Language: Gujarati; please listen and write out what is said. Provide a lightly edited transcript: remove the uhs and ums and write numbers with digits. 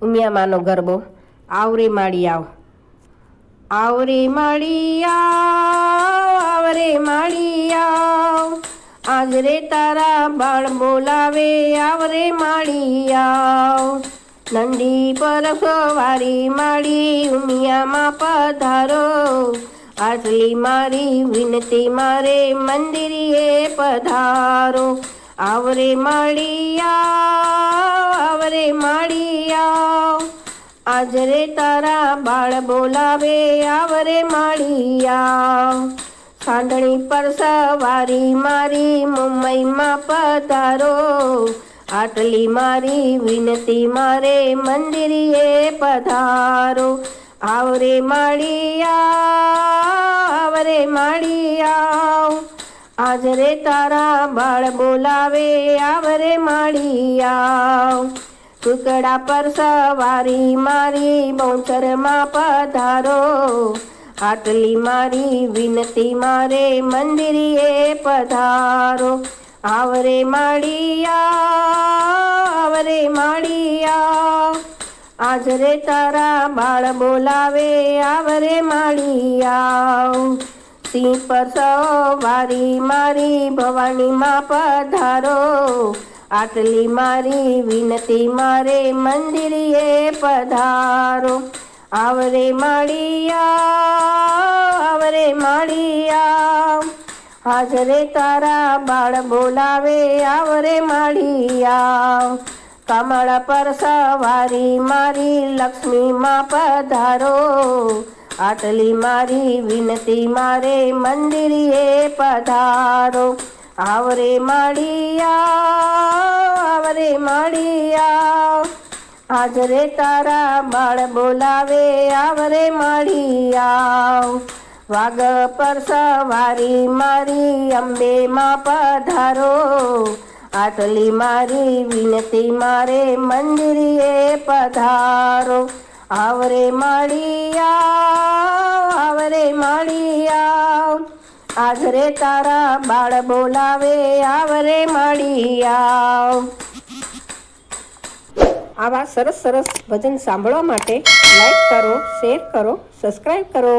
ઉમિયામાનો ગરબો આવરે માળી આવ, આવરે માળી આવ, આવરે માળી આવ, આજ રે તારા બાળ બોલાવે આવરે માળી આવ. નંદી પર સવારી માળી ઉમિયામાં પધારો, આટલી મારી વિનતી મારે મંદિરે પધારો. આવરે માળી આવ, આવરે માળી આવ, આજ રે તારા બાળ બોલાવે આવરે માળી આવ. સાંડણી પર સવારી મારી મુંબઈમાં પધારો, આટલી મારી વિનતી મારે મંદિરે પધારો. આવરે માળી આવ, આવરે માળી આવ, આજ રે તારા બાળ બોલાવે આવરે માળી આવ. ટુકડા પર સવારી મારી બોચરમાં પધારો, આટલી મારી વિનતી મારે મંદિરે પધારો. આવરે માળી આવ, આવરે માળી આવ, આજ રે તારા બાળ બોલાવે આવરે માળી આવ. સિંહ પર સવારી મારી ભવાનીમાં પધારો, આટલી મારી વિનતી મારે મંદિરે પધારો. આવરે માળી આવ, આવરે માળી આવ, આજ રે તારા બાળ બોલાવે આવરે માળી આવ. કમળ પર સવારી મારી લક્ષ્મીમાં પધારો, આટલી મારી વિનતી મારે મંદિરે પધારો. આવરે માળી આવ, આવરે માળી આવ, આજ રે તારા બાળ બોલાવે આવરે માળી આવ. વાગ પર સવારી મારી અંબેમાં પધારો, આટલી મારી વિનતી મારે મંદિરે પધારો. આવરે માળી આવ, આવરે માળી આવ, આજ રે તારા બાળ બોલાવે આવરે માળી આવ. આવા સરસ સરસ ભજન સાંભળવા માટે લાઈક કરો, શેર કરો, સબસ્ક્રાઈબ કરો.